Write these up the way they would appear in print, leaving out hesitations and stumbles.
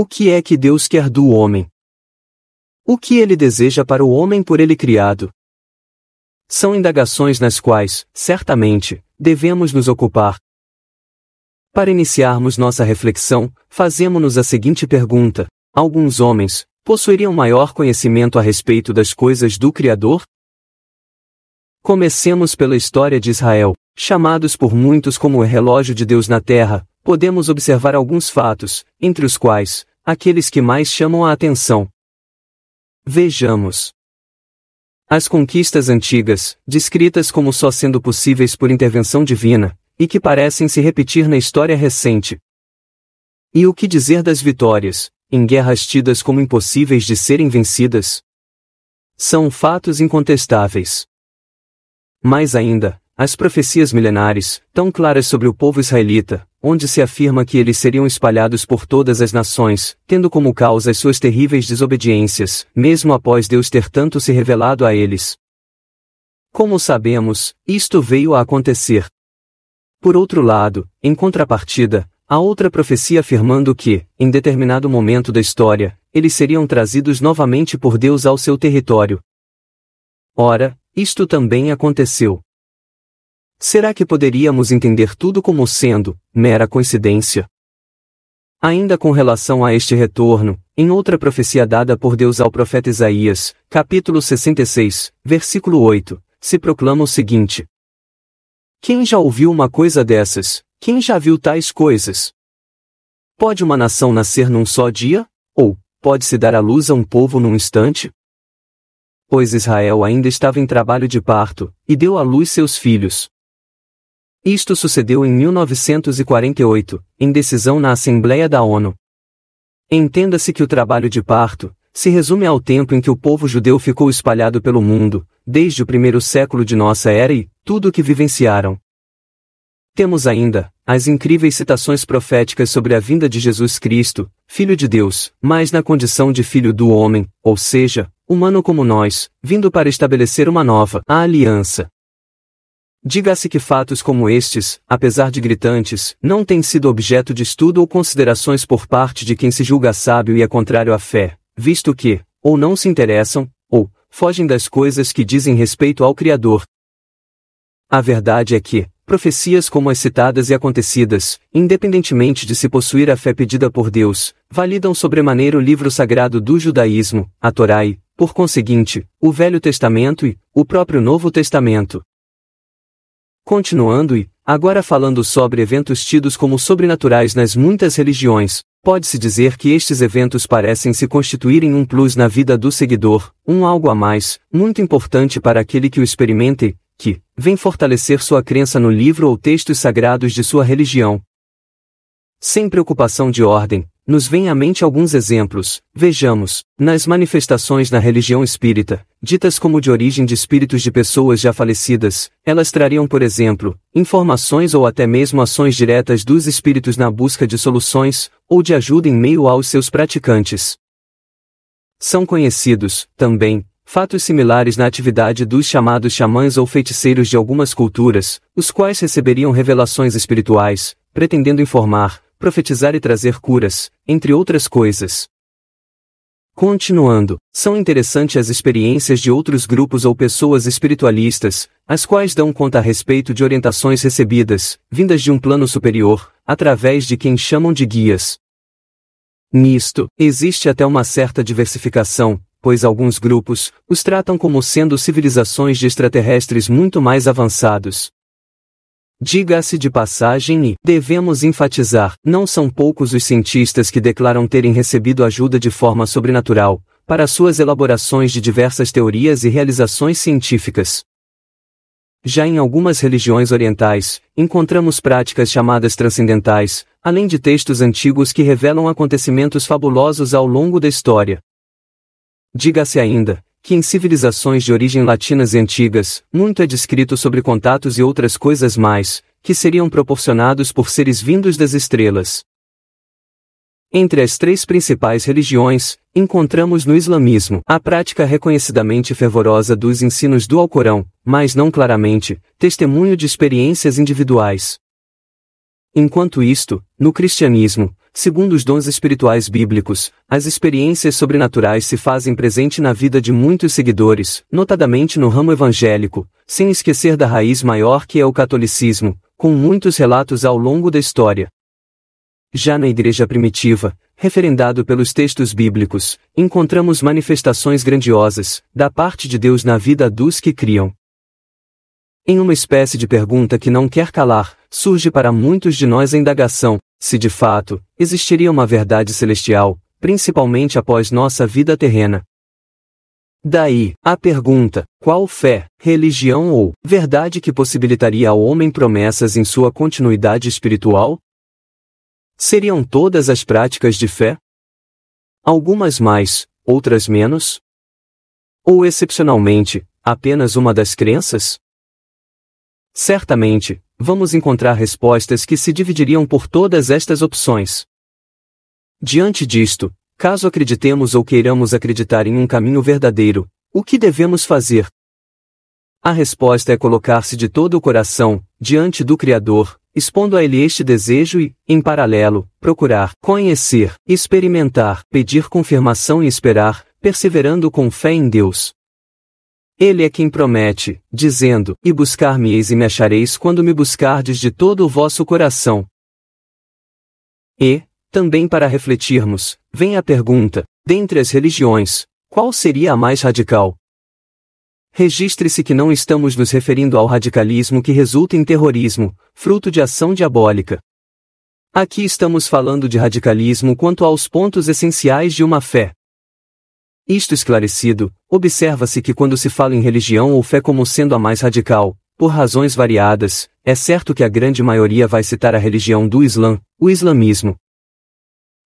O que é que Deus quer do homem? O que ele deseja para o homem por ele criado? São indagações nas quais, certamente, devemos nos ocupar. Para iniciarmos nossa reflexão, fazemo-nos a seguinte pergunta: alguns homens possuiriam maior conhecimento a respeito das coisas do Criador? Comecemos pela história de Israel. Chamados por muitos como o relógio de Deus na terra, podemos observar alguns fatos, entre os quais, aqueles que mais chamam a atenção. Vejamos. As conquistas antigas, descritas como só sendo possíveis por intervenção divina, e que parecem se repetir na história recente. E o que dizer das vitórias, em guerras tidas como impossíveis de serem vencidas? São fatos incontestáveis. Mais ainda, as profecias milenares, tão claras sobre o povo israelita, onde se afirma que eles seriam espalhados por todas as nações, tendo como causa as suas terríveis desobediências, mesmo após Deus ter tanto se revelado a eles. Como sabemos, isto veio a acontecer. Por outro lado, em contrapartida, há outra profecia afirmando que, em determinado momento da história, eles seriam trazidos novamente por Deus ao seu território. Ora, isto também aconteceu. Será que poderíamos entender tudo como sendo mera coincidência? Ainda com relação a este retorno, em outra profecia dada por Deus ao profeta Isaías, capítulo 66, versículo 8, se proclama o seguinte: quem já ouviu uma coisa dessas? Quem já viu tais coisas? Pode uma nação nascer num só dia? Ou, pode-se dar à luz a um povo num instante? Pois Israel ainda estava em trabalho de parto, e deu à luz seus filhos. Isto sucedeu em 1948, em decisão na Assembleia da ONU. Entenda-se que o trabalho de parto se resume ao tempo em que o povo judeu ficou espalhado pelo mundo, desde o primeiro século de nossa era e tudo o que vivenciaram. Temos ainda as incríveis citações proféticas sobre a vinda de Jesus Cristo, Filho de Deus, mas na condição de Filho do homem, ou seja, humano como nós, vindo para estabelecer uma nova aliança. Diga-se que fatos como estes, apesar de gritantes, não têm sido objeto de estudo ou considerações por parte de quem se julga sábio e é contrário à fé, visto que, ou não se interessam, ou fogem das coisas que dizem respeito ao Criador. A verdade é que, profecias como as citadas e acontecidas, independentemente de se possuir a fé pedida por Deus, validam sobremaneira o livro sagrado do judaísmo, a Torá e, por conseguinte, o Velho Testamento e o próprio Novo Testamento. Continuando e, agora falando sobre eventos tidos como sobrenaturais nas muitas religiões, pode-se dizer que estes eventos parecem se constituir em um plus na vida do seguidor, um algo a mais, muito importante para aquele que o experimenta e, que, vem fortalecer sua crença no livro ou textos sagrados de sua religião. Sem preocupação de ordem, nos vêm à mente alguns exemplos. Vejamos, nas manifestações na religião espírita, ditas como de origem de espíritos de pessoas já falecidas, elas trariam, por exemplo, informações ou até mesmo ações diretas dos espíritos na busca de soluções, ou de ajuda em meio aos seus praticantes. São conhecidos, também, fatos similares na atividade dos chamados xamãs ou feiticeiros de algumas culturas, os quais receberiam revelações espirituais, pretendendo informar, profetizar e trazer curas, entre outras coisas. Continuando, são interessantes as experiências de outros grupos ou pessoas espiritualistas, as quais dão conta a respeito de orientações recebidas, vindas de um plano superior, através de quem chamam de guias. Nisto, existe até uma certa diversificação, pois alguns grupos os tratam como sendo civilizações de extraterrestres muito mais avançados. Diga-se de passagem e, devemos enfatizar, não são poucos os cientistas que declaram terem recebido ajuda de forma sobrenatural, para suas elaborações de diversas teorias e realizações científicas. Já em algumas religiões orientais, encontramos práticas chamadas transcendentais, além de textos antigos que revelam acontecimentos fabulosos ao longo da história. Diga-se ainda, que em civilizações de origem latinas e antigas, muito é descrito sobre contatos e outras coisas mais, que seriam proporcionados por seres vindos das estrelas. Entre as três principais religiões, encontramos no islamismo a prática reconhecidamente fervorosa dos ensinos do Alcorão, mas não claramente, testemunho de experiências individuais. Enquanto isto, no cristianismo, segundo os dons espirituais bíblicos, as experiências sobrenaturais se fazem presente na vida de muitos seguidores, notadamente no ramo evangélico, sem esquecer da raiz maior que é o catolicismo, com muitos relatos ao longo da história. Já na igreja primitiva, referendado pelos textos bíblicos, encontramos manifestações grandiosas, da parte de Deus na vida dos que criam. Em uma espécie de pergunta que não quer calar, surge para muitos de nós a indagação, se de fato, existiria uma verdade celestial, principalmente após nossa vida terrena. Daí, a pergunta, qual fé, religião ou verdade que possibilitaria ao homem promessas em sua continuidade espiritual? Seriam todas as práticas de fé? Algumas mais, outras menos? Ou excepcionalmente, apenas uma das crenças? Certamente, vamos encontrar respostas que se dividiriam por todas estas opções. Diante disto, caso acreditemos ou queiramos acreditar em um caminho verdadeiro, o que devemos fazer? A resposta é colocar-se de todo o coração, diante do Criador, expondo a Ele este desejo e, em paralelo, procurar, conhecer, experimentar, pedir confirmação e esperar, perseverando com fé em Deus. Ele é quem promete, dizendo, e buscar-me-eis e me achareis quando me buscardes de todo o vosso coração. E, também para refletirmos, vem a pergunta, dentre as religiões, qual seria a mais radical? Registre-se que não estamos nos referindo ao radicalismo que resulta em terrorismo, fruto de ação diabólica. Aqui estamos falando de radicalismo quanto aos pontos essenciais de uma fé. Isto esclarecido, observa-se que quando se fala em religião ou fé como sendo a mais radical, por razões variadas, é certo que a grande maioria vai citar a religião do Islã, o islamismo.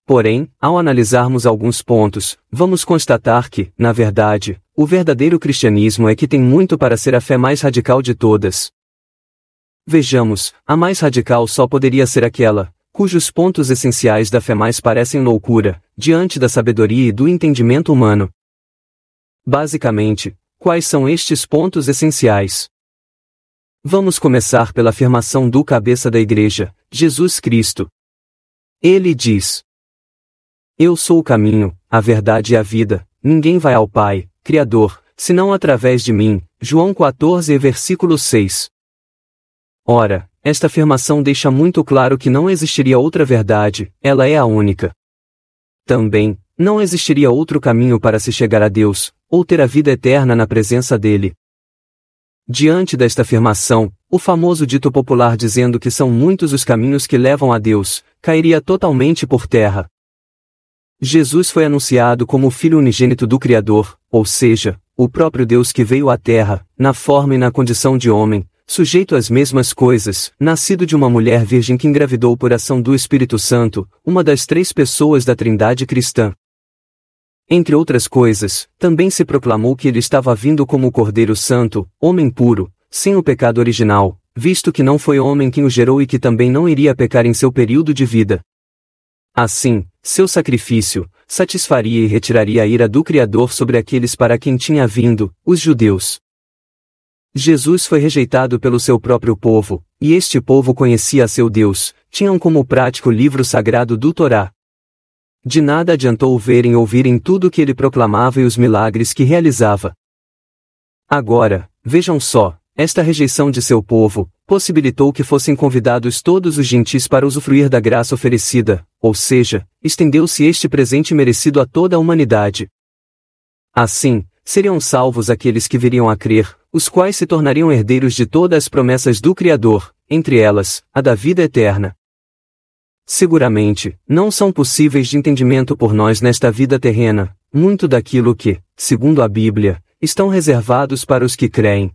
Porém, ao analisarmos alguns pontos, vamos constatar que, na verdade, o verdadeiro cristianismo é que tem muito para ser a fé mais radical de todas. Vejamos, a mais radical só poderia ser aquela, cujos pontos essenciais da fé mais parecem loucura, diante da sabedoria e do entendimento humano. Basicamente, quais são estes pontos essenciais? Vamos começar pela afirmação do cabeça da igreja, Jesus Cristo. Ele diz: Eu sou o caminho, a verdade e a vida, ninguém vai ao Pai, Criador, senão através de mim. João 14, versículo 6. Ora, esta afirmação deixa muito claro que não existiria outra verdade, ela é a única. Também, não existiria outro caminho para se chegar a Deus, ou ter a vida eterna na presença dele. Diante desta afirmação, o famoso dito popular dizendo que são muitos os caminhos que levam a Deus, cairia totalmente por terra. Jesus foi anunciado como o Filho unigênito do Criador, ou seja, o próprio Deus que veio à Terra, na forma e na condição de homem, sujeito às mesmas coisas, nascido de uma mulher virgem que engravidou por ação do Espírito Santo, uma das 3 pessoas da Trindade cristã. Entre outras coisas, também se proclamou que ele estava vindo como o Cordeiro Santo, homem puro, sem o pecado original, visto que não foi homem quem o gerou e que também não iria pecar em seu período de vida. Assim, seu sacrifício satisfaria e retiraria a ira do Criador sobre aqueles para quem tinha vindo, os judeus. Jesus foi rejeitado pelo seu próprio povo, e este povo conhecia a seu Deus, tinham como prático o livro sagrado do Torá. De nada adiantou verem e ouvirem tudo o que ele proclamava e os milagres que realizava. Agora, vejam só, esta rejeição de seu povo possibilitou que fossem convidados todos os gentis para usufruir da graça oferecida, ou seja, estendeu-se este presente merecido a toda a humanidade. Assim, seriam salvos aqueles que viriam a crer, os quais se tornariam herdeiros de todas as promessas do Criador, entre elas, a da vida eterna. Seguramente, não são possíveis de entendimento por nós nesta vida terrena, muito daquilo que, segundo a Bíblia, estão reservados para os que creem.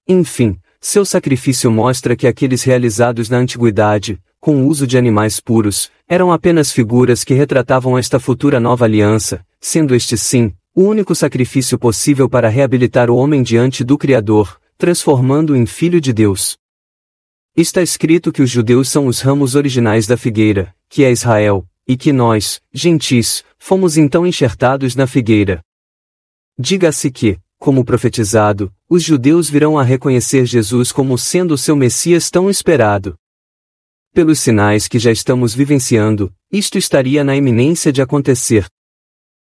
Enfim, seu sacrifício mostra que aqueles realizados na antiguidade, com o uso de animais puros, eram apenas figuras que retratavam esta futura nova aliança, sendo este sim, o único sacrifício possível para reabilitar o homem diante do Criador, transformando-o em Filho de Deus. Está escrito que os judeus são os ramos originais da figueira, que é Israel, e que nós, gentis, fomos então enxertados na figueira. Diga-se que, como profetizado, os judeus virão a reconhecer Jesus como sendo o seu Messias tão esperado. pelos sinais que já estamos vivenciando, isto estaria na iminência de acontecer.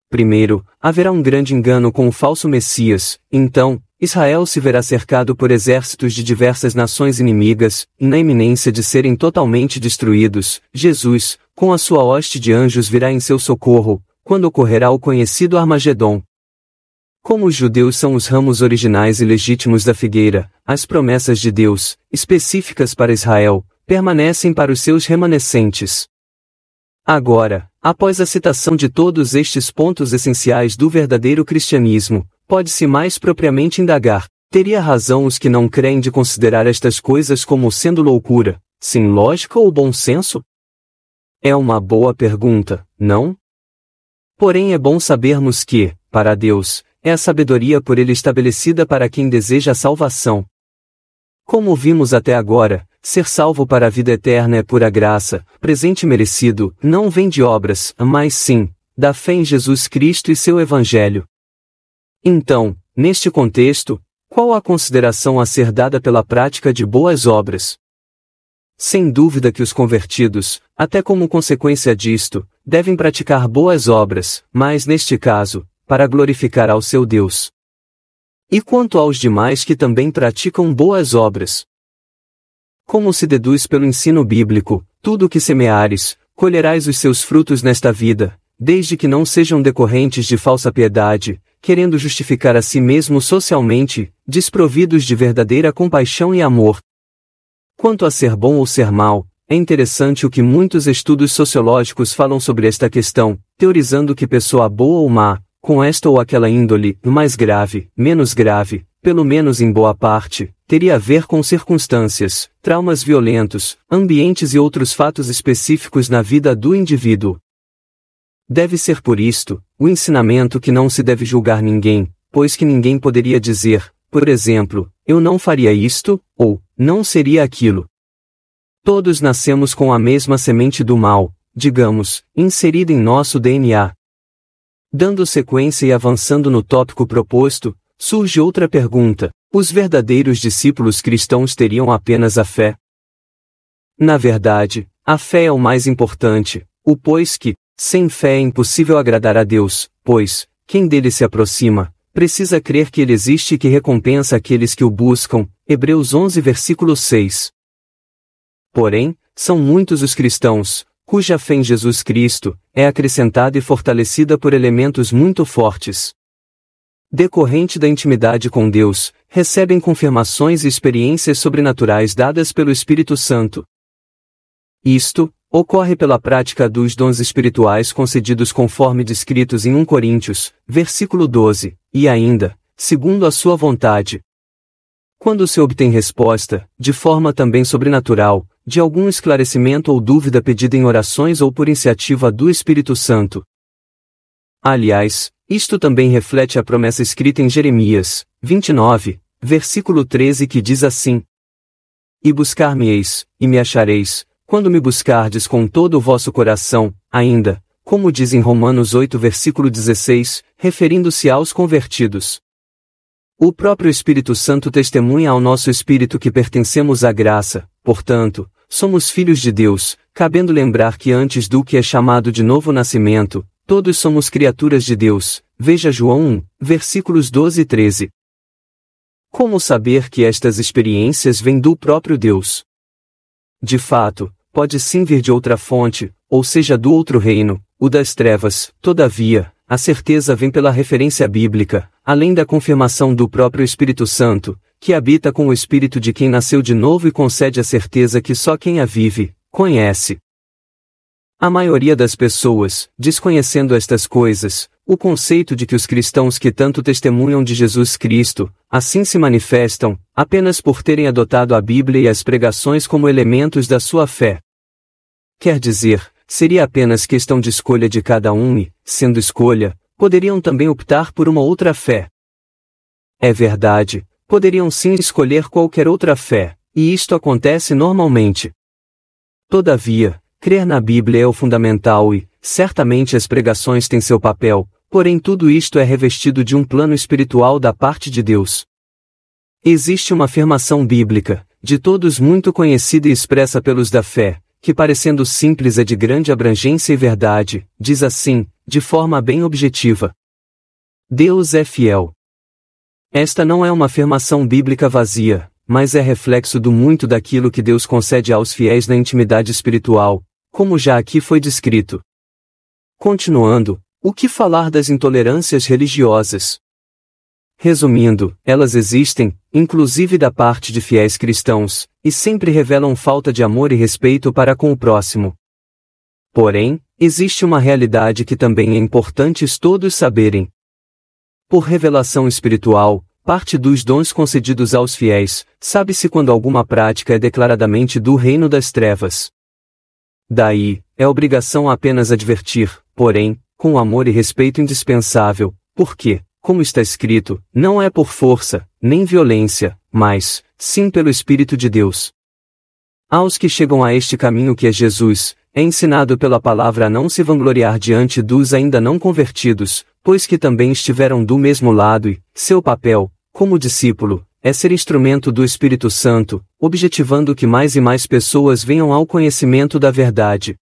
Primeiro, haverá um grande engano com o falso Messias, então, Israel se verá cercado por exércitos de diversas nações inimigas, e na iminência de serem totalmente destruídos, Jesus, com a sua hoste de anjos virá em seu socorro, quando ocorrerá o conhecido Armagedon. Como os judeus são os ramos originais e legítimos da figueira, as promessas de Deus, específicas para Israel, permanecem para os seus remanescentes. Agora, após a citação de todos estes pontos essenciais do verdadeiro cristianismo, pode-se mais propriamente indagar: teria razão os que não creem de considerar estas coisas como sendo loucura, sem lógica ou bom senso? É uma boa pergunta, não? Porém é bom sabermos que, para Deus, é a sabedoria por Ele estabelecida para quem deseja a salvação. Como vimos até agora, ser salvo para a vida eterna é pura graça, presente merecido, não vem de obras, mas sim, da fé em Jesus Cristo e seu Evangelho. Então, neste contexto, qual a consideração a ser dada pela prática de boas obras? Sem dúvida que os convertidos, até como consequência disto, devem praticar boas obras, mas neste caso, para glorificar ao seu Deus. E quanto aos demais que também praticam boas obras? Como se deduz pelo ensino bíblico, tudo o que semeares, colherás os seus frutos nesta vida, desde que não sejam decorrentes de falsa piedade, querendo justificar a si mesmo socialmente, desprovidos de verdadeira compaixão e amor. Quanto a ser bom ou ser mal, é interessante o que muitos estudos sociológicos falam sobre esta questão, teorizando que pessoa boa ou má, com esta ou aquela índole, mais grave, menos grave, pelo menos em boa parte, teria a ver com circunstâncias, traumas violentos, ambientes e outros fatos específicos na vida do indivíduo. Deve ser por isto, o ensinamento que não se deve julgar ninguém, pois que ninguém poderia dizer, por exemplo, eu não faria isto, ou, não seria aquilo. Todos nascemos com a mesma semente do mal, digamos, inserida em nosso DNA. Dando sequência e avançando no tópico proposto, surge outra pergunta: os verdadeiros discípulos cristãos teriam apenas a fé? Na verdade, a fé é o mais importante, pois que, sem fé é impossível agradar a Deus, pois, quem dele se aproxima, precisa crer que ele existe e que recompensa aqueles que o buscam, Hebreus 11 versículo 6. Porém, são muitos os cristãos, cuja fé em Jesus Cristo é acrescentada e fortalecida por elementos muito fortes. Decorrente da intimidade com Deus, recebem confirmações e experiências sobrenaturais dadas pelo Espírito Santo. Isto ocorre pela prática dos dons espirituais concedidos conforme descritos em 1 Coríntios, versículo 12, e ainda, segundo a sua vontade. Quando se obtém resposta, de forma também sobrenatural, de algum esclarecimento ou dúvida pedida em orações ou por iniciativa do Espírito Santo. Aliás, isto também reflete a promessa escrita em Jeremias, 29, versículo 13 que diz assim: E buscar-me-eis, e me achareis, quando me buscardes com todo o vosso coração, ainda, como diz em Romanos 8 versículo 16, referindo-se aos convertidos. O próprio Espírito Santo testemunha ao nosso espírito que pertencemos à graça, portanto, somos filhos de Deus, cabendo lembrar que antes do que é chamado de novo nascimento, todos somos criaturas de Deus, veja João 1, versículos 12 e 13. Como saber que estas experiências vêm do próprio Deus? De fato, pode sim vir de outra fonte, ou seja do outro reino, o das trevas, todavia, a certeza vem pela referência bíblica, além da confirmação do próprio Espírito Santo, que habita com o espírito de quem nasceu de novo e concede a certeza que só quem a vive, conhece. A maioria das pessoas, desconhecendo estas coisas, o conceito de que os cristãos que tanto testemunham de Jesus Cristo, assim se manifestam, apenas por terem adotado a Bíblia e as pregações como elementos da sua fé. Quer dizer, seria apenas questão de escolha de cada um e, sendo escolha, poderiam também optar por uma outra fé. É verdade, poderiam sim escolher qualquer outra fé, e isto acontece normalmente. Todavia, crer na Bíblia é o fundamental e, certamente as pregações têm seu papel, porém tudo isto é revestido de um plano espiritual da parte de Deus. Existe uma afirmação bíblica, de todos muito conhecida e expressa pelos da fé, que parecendo simples é de grande abrangência e verdade, diz assim, de forma bem objetiva: Deus é fiel. Esta não é uma afirmação bíblica vazia, mas é reflexo do muito daquilo que Deus concede aos fiéis na intimidade espiritual, como já aqui foi descrito. Continuando, o que falar das intolerâncias religiosas? Resumindo, elas existem, inclusive da parte de fiéis cristãos, e sempre revelam falta de amor e respeito para com o próximo. Porém, existe uma realidade que também é importante todos saberem. Por revelação espiritual, parte dos dons concedidos aos fiéis, sabe-se quando alguma prática é declaradamente do reino das trevas. Daí, é obrigação apenas advertir, porém, com amor e respeito indispensável, porque, como está escrito, não é por força, nem violência, mas, sim pelo Espírito de Deus. Aos que chegam a este caminho que é Jesus, é ensinado pela palavra a não se vangloriar diante dos ainda não convertidos, pois que também estiveram do mesmo lado e, seu papel, como discípulo, é ser instrumento do Espírito Santo, objetivando que mais e mais pessoas venham ao conhecimento da verdade.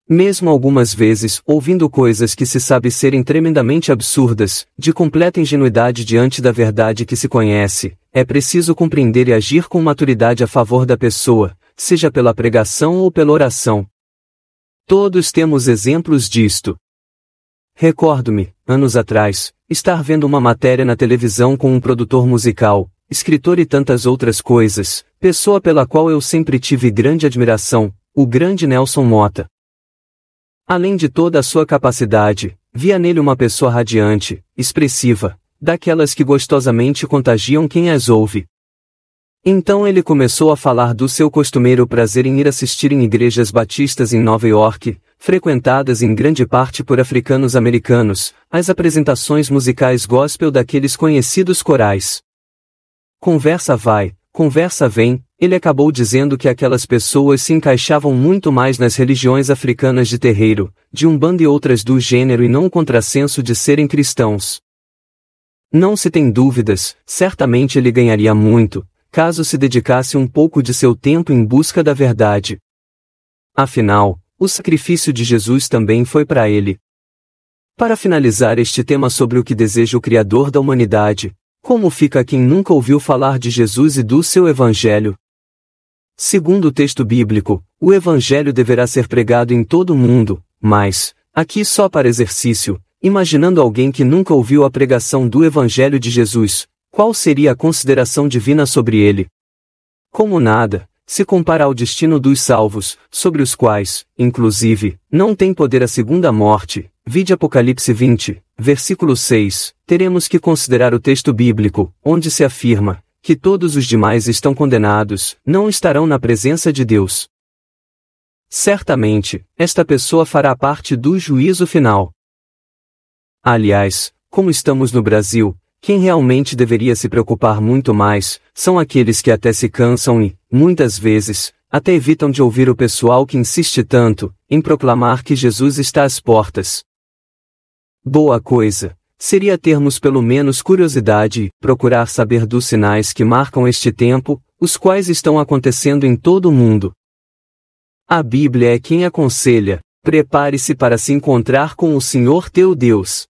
Mesmo algumas vezes, ouvindo coisas que se sabe serem tremendamente absurdas, de completa ingenuidade diante da verdade que se conhece, é preciso compreender e agir com maturidade a favor da pessoa, seja pela pregação ou pela oração. Todos temos exemplos disto. Recordo-me, anos atrás, estar vendo uma matéria na televisão com um produtor musical, escritor e tantas outras coisas, pessoa pela qual eu sempre tive grande admiração, o grande Nelson Motta. Além de toda a sua capacidade, via nele uma pessoa radiante, expressiva, daquelas que gostosamente contagiam quem as ouve. Então ele começou a falar do seu costumeiro prazer em ir assistir em igrejas batistas em Nova York, frequentadas em grande parte por africanos americanos, as apresentações musicais gospel daqueles conhecidos corais. Conversa vai, conversa vem, ele acabou dizendo que aquelas pessoas se encaixavam muito mais nas religiões africanas de terreiro, de umbanda e outras do gênero e não o contrassenso de serem cristãos. Não se tem dúvidas, certamente ele ganharia muito, caso se dedicasse um pouco de seu tempo em busca da verdade. Afinal, o sacrifício de Jesus também foi para ele. Para finalizar este tema sobre o que deseja o Criador da humanidade, como fica quem nunca ouviu falar de Jesus e do seu Evangelho? Segundo o texto bíblico, o Evangelho deverá ser pregado em todo o mundo, mas, aqui só para exercício, imaginando alguém que nunca ouviu a pregação do Evangelho de Jesus, qual seria a consideração divina sobre ele? Como nada, se compara ao destino dos salvos, sobre os quais, inclusive, não tem poder a segunda morte, vide Apocalipse 20, versículo 6, teremos que considerar o texto bíblico, onde se afirma que todos os demais estão condenados, não estarão na presença de Deus. Certamente, esta pessoa fará parte do juízo final. Aliás, como estamos no Brasil, quem realmente deveria se preocupar muito mais, são aqueles que até se cansam e, muitas vezes, até evitam de ouvir o pessoal que insiste tanto em proclamar que Jesus está às portas. Boa coisa seria termos pelo menos curiosidade e procurar saber dos sinais que marcam este tempo, os quais estão acontecendo em todo o mundo. A Bíblia é quem aconselha: prepare-se para se encontrar com o Senhor teu Deus.